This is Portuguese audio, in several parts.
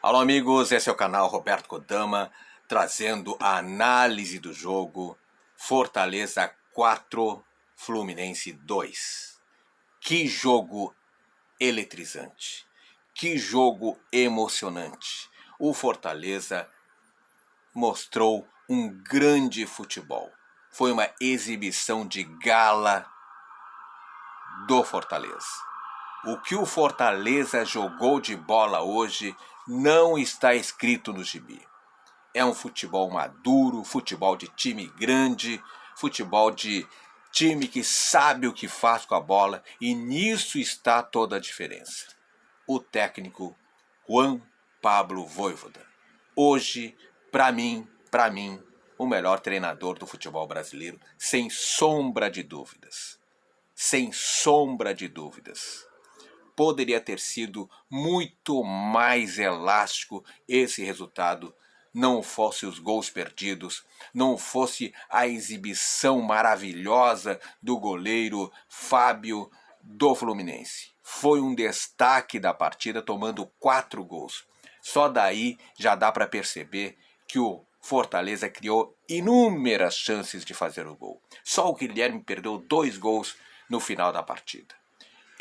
Alô amigos, esse é o canal Roberto Kodama, trazendo a análise do jogo Fortaleza 4, Fluminense 2. Que jogo eletrizante, que jogo emocionante. O Fortaleza mostrou um grande futebol. Foi uma exibição de gala do Fortaleza. O que o Fortaleza jogou de bola hoje não está escrito no gibi. É um futebol maduro, futebol de time grande, futebol de time que sabe o que faz com a bola, e nisso está toda a diferença. O técnico Juan Pablo Vojvoda. Hoje, para mim, o melhor treinador do futebol brasileiro, sem sombra de dúvidas. Sem sombra de dúvidas. Poderia ter sido muito mais elástico esse resultado, não fosse os gols perdidos, não fosse a exibição maravilhosa do goleiro Fábio do Fluminense. Foi um destaque da partida, tomando 4 gols. Só daí já dá para perceber que o Fortaleza criou inúmeras chances de fazer o gol. Só o Guilherme perdeu 2 gols no final da partida.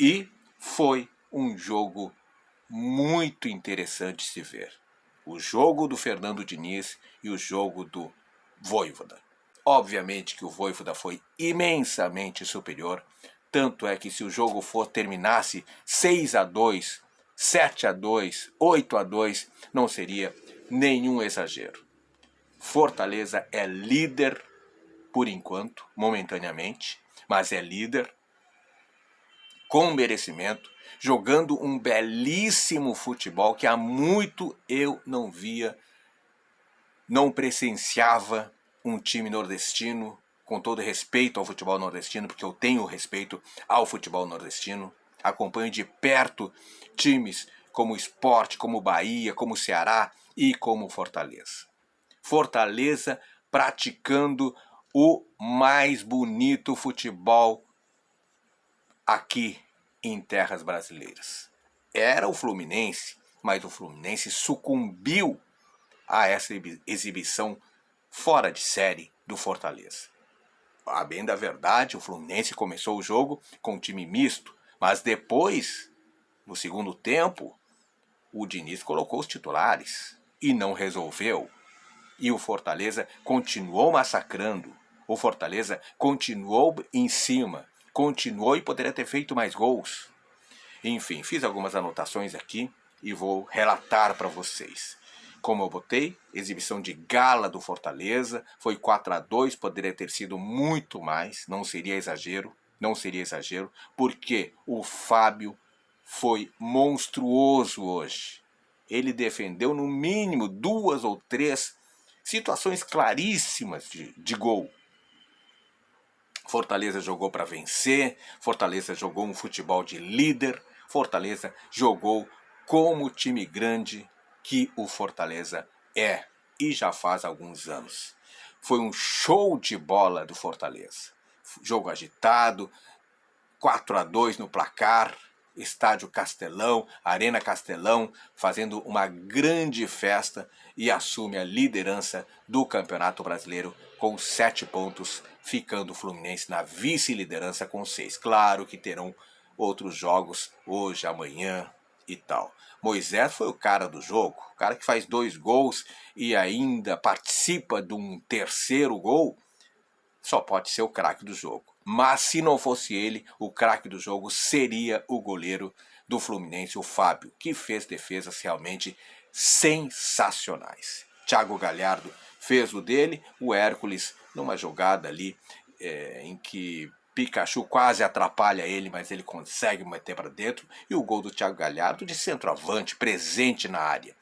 E foi um jogo muito interessante de se ver. O jogo do Fernando Diniz e o jogo do Vojvoda. Obviamente que o Vojvoda foi imensamente superior, tanto é que se o jogo terminasse 6-2, 7-2, 8-2, não seria nenhum exagero. Fortaleza é líder por enquanto, momentaneamente, mas é líder com merecimento, jogando um belíssimo futebol que há muito eu não via, não presenciava um time nordestino, com todo respeito ao futebol nordestino, porque eu tenho respeito ao futebol nordestino, acompanho de perto times como o Sport, como o Bahia, como o Ceará e como o Fortaleza. Fortaleza praticando o mais bonito futebol aqui em terras brasileiras. Era o Fluminense, mas o Fluminense sucumbiu a essa exibição fora de série do Fortaleza. A bem da verdade, o Fluminense começou o jogo com um time misto, mas depois, no segundo tempo, o Diniz colocou os titulares e não resolveu. E o Fortaleza continuou massacrando. O Fortaleza continuou em cima. Continuou e poderia ter feito mais gols. Enfim, fiz algumas anotações aqui e vou relatar para vocês. Como eu botei, exibição de gala do Fortaleza, foi 4-2, poderia ter sido muito mais, não seria exagero, porque o Fábio foi monstruoso hoje. Ele defendeu no mínimo 2 ou 3 situações claríssimas de gol. Fortaleza jogou para vencer, Fortaleza jogou um futebol de líder, Fortaleza jogou como time grande que o Fortaleza é e já faz alguns anos. Foi um show de bola do Fortaleza. Jogo agitado, 4-2 no placar, Estádio Castelão, Arena Castelão, fazendo uma grande festa e assume a liderança do Campeonato Brasileiro com 7 pontos, ficando o Fluminense na vice-liderança com 6. Claro que terão outros jogos hoje, amanhã e tal. Moisés foi o cara do jogo, o cara que faz 2 gols e ainda participa de um terceiro gol, só pode ser o craque do jogo. Mas se não fosse ele, o craque do jogo seria o goleiro do Fluminense, o Fábio, que fez defesas realmente sensacionais. Thiago Galhardo fez o dele, o Hércules numa jogada ali em que Pikachu quase atrapalha ele, mas ele consegue meter para dentro, e o gol do Thiago Galhardo de centroavante, presente na área.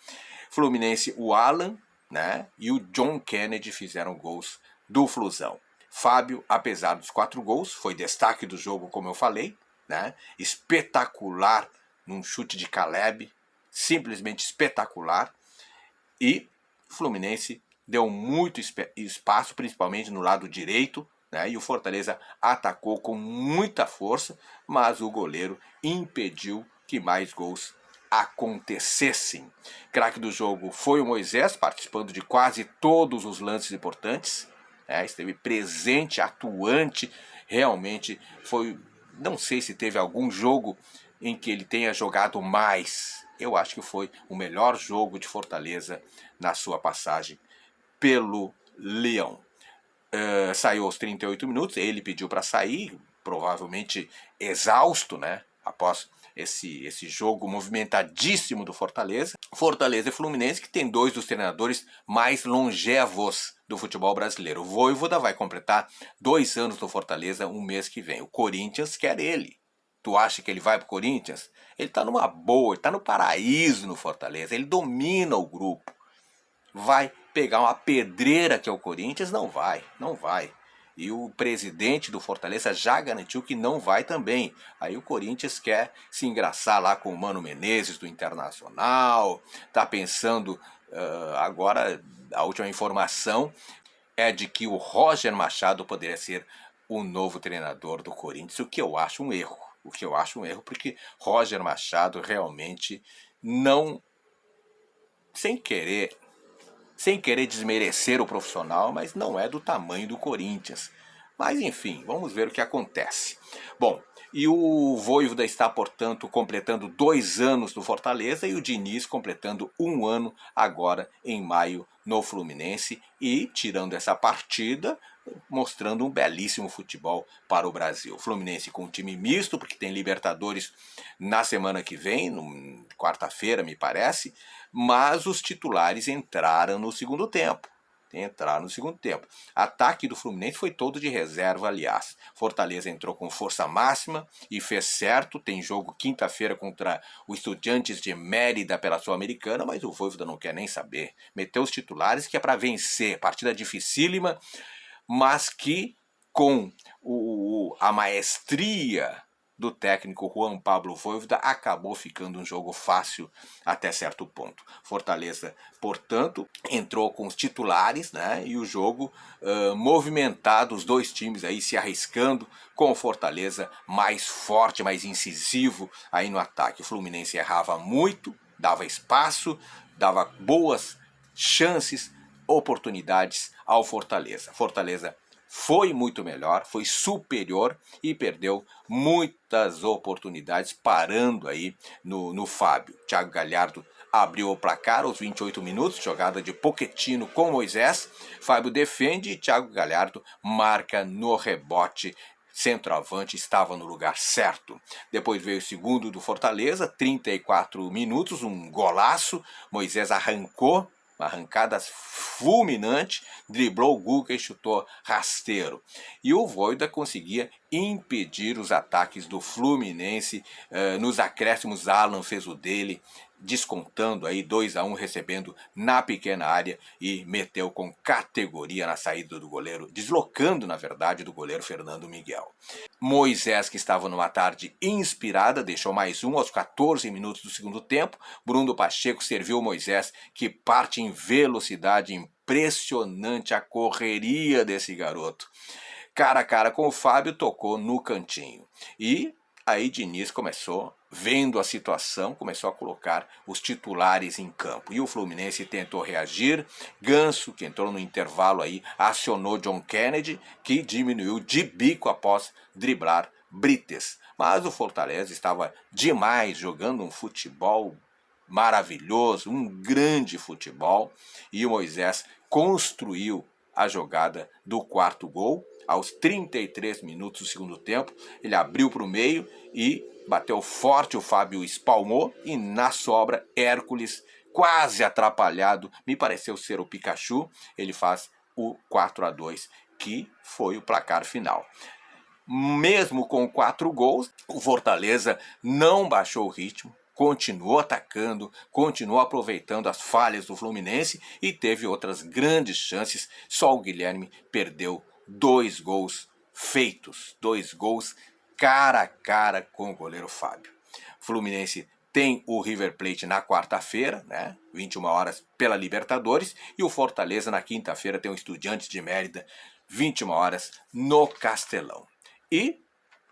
Fluminense, o Alan, né, e o John Kennedy fizeram gols do Flusão. Fábio, apesar dos 4 gols, foi destaque do jogo, como eu falei, né? Espetacular num chute de Caleb, simplesmente espetacular. E o Fluminense deu muito espaço, principalmente no lado direito, né? E o Fortaleza atacou com muita força, mas o goleiro impediu que mais gols acontecessem. Craque do jogo foi o Moisés, participando de quase todos os lances importantes, esteve presente, atuante, realmente foi, não sei se teve algum jogo em que ele tenha jogado mais. Eu acho que foi o melhor jogo de Fortaleza na sua passagem pelo Leão. Saiu aos 38 minutos, ele pediu para sair, provavelmente exausto, né? Após esse jogo movimentadíssimo do Fortaleza. Fortaleza e Fluminense, que tem dois dos treinadores mais longevos do futebol brasileiro. O Vojvoda vai completar 2 anos no Fortaleza um mês que vem. O Corinthians quer ele. Tu acha que ele vai pro Corinthians? Ele tá numa boa, ele tá no paraíso no Fortaleza, ele domina o grupo. Vai pegar uma pedreira que é o Corinthians? Não vai, não vai. E o presidente do Fortaleza já garantiu que não vai também. Aí o Corinthians quer se engraçar lá com o Mano Menezes do Internacional. Tá pensando, agora a última informação é de que o Roger Machado poderia ser o novo treinador do Corinthians, o que eu acho um erro. Porque Roger Machado realmente não, sem querer desmerecer o profissional, mas não é do tamanho do Corinthians. Mas enfim, vamos ver o que acontece. Bom, e o Vojvoda está, portanto, completando 2 anos no Fortaleza e o Diniz completando 1 ano agora em maio no Fluminense e, tirando essa partida, mostrando um belíssimo futebol para o Brasil. Fluminense com um time misto, porque tem Libertadores na semana que vem, quarta-feira me parece, mas os titulares entraram no segundo tempo. Ataque do Fluminense foi todo de reserva, aliás. Fortaleza entrou com força máxima e fez certo. Tem jogo quinta-feira contra o Estudiantes de Mérida pela Sul-Americana, mas o Vojvoda não quer nem saber. Meteu os titulares que é para vencer. Partida dificílima, mas que com a maestria do técnico Juan Pablo Vojvoda acabou ficando um jogo fácil até certo ponto. Fortaleza, portanto, entrou com os titulares, né? E o jogo movimentado, os dois times aí se arriscando, com o Fortaleza mais forte, mais incisivo aí no ataque. O Fluminense errava muito, dava espaço, dava boas chances, oportunidades ao Fortaleza. Fortaleza foi muito melhor, foi superior e perdeu muitas oportunidades parando aí no Fábio. Thiago Galhardo abriu o placar aos 28 minutos, jogada de Pochettino com Moisés. Fábio defende e Thiago Galhardo marca no rebote. Centroavante estava no lugar certo. Depois veio o segundo do Fortaleza, 34 minutos, um golaço. Moisés arrancou, uma arrancada fulminante, driblou o Guga e chutou rasteiro. E o Vojvoda conseguia impedir os ataques do Fluminense. Nos acréscimos, Alan fez o dele, descontando aí 2-1, recebendo na pequena área e meteu com categoria na saída do goleiro, deslocando, na verdade, do goleiro Fernando Miguel. Moisés, que estava numa tarde inspirada, deixou mais um aos 14 minutos do segundo tempo. Bruno Pacheco serviu Moisés, que parte em velocidade. Impressionante a correria desse garoto. Cara a cara com o Fábio, tocou no cantinho. E aí Diniz começou, vendo a situação, começou a colocar os titulares em campo. E o Fluminense tentou reagir. Ganso, que entrou no intervalo aí, acionou John Kennedy, que diminuiu de bico após driblar Brites. Mas o Fortaleza estava demais, jogando um futebol maravilhoso, um grande futebol. E o Moisés construiu a jogada do quarto gol. Aos 33 minutos do segundo tempo, ele abriu para o meio e bateu forte, o Fábio espalmou e na sobra, Hércules, quase atrapalhado, me pareceu ser o Pikachu, ele faz o 4-2, que foi o placar final. Mesmo com 4 gols, o Fortaleza não baixou o ritmo, continuou atacando, continuou aproveitando as falhas do Fluminense e teve outras grandes chances, só o Guilherme perdeu 2 gols feitos, 2 gols cara a cara com o goleiro Fábio. Fluminense tem o River Plate na quarta-feira, né, 21 horas pela Libertadores, e o Fortaleza na quinta-feira tem o Estudiantes de Mérida, 21 horas no Castelão. E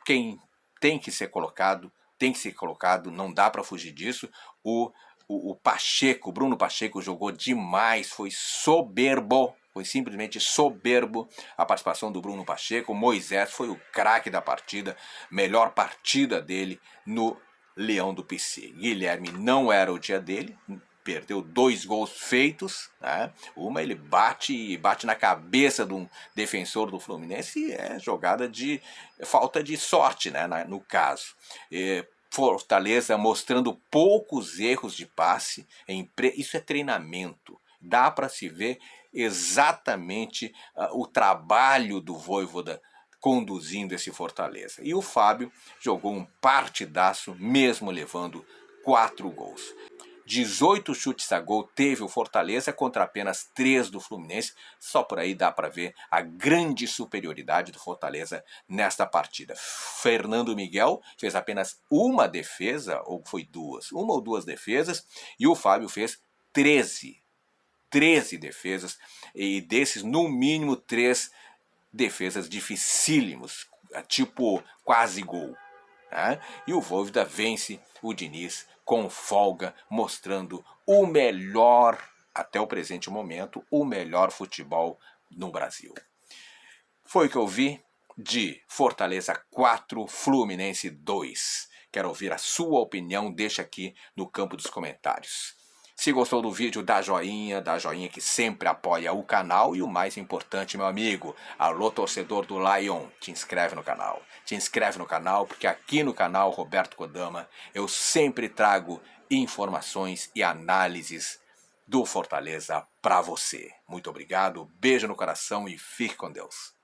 quem tem que ser colocado tem que ser colocado, não dá para fugir disso. O Pacheco, Bruno Pacheco jogou demais, foi soberbo, foi simplesmente soberbo a participação do Bruno Pacheco. O Moisés foi o craque da partida, melhor partida dele no Leão do PC. Guilherme não era o dia dele, perdeu 2 gols feitos, né? Uma ele bate na cabeça de um defensor do Fluminense, é jogada de falta de sorte, né? No caso. Fortaleza mostrando poucos erros de passe, isso é treinamento, dá para se ver exatamente o trabalho do Vojvoda conduzindo esse Fortaleza. E o Fábio jogou um partidaço, mesmo levando 4 gols. 18 chutes a gol teve o Fortaleza contra apenas 3 do Fluminense. Só por aí dá para ver a grande superioridade do Fortaleza nesta partida. Fernando Miguel fez apenas uma defesa, ou foi duas, uma ou duas defesas, e o Fábio fez 13 defesas, e desses no mínimo 3 defesas dificílimos, tipo quase gol. Né? E o Vojvoda vence o Diniz com folga, mostrando o melhor, até o presente momento, o melhor futebol no Brasil. Foi o que eu vi de Fortaleza 4, Fluminense 2. Quero ouvir a sua opinião, deixa aqui no campo dos comentários. Se gostou do vídeo, dá joinha que sempre apoia o canal. E o mais importante, meu amigo, alô torcedor do Lion, te inscreve no canal. Te inscreve no canal, porque aqui no canal Roberto Kodama eu sempre trago informações e análises do Fortaleza para você. Muito obrigado, beijo no coração e fique com Deus.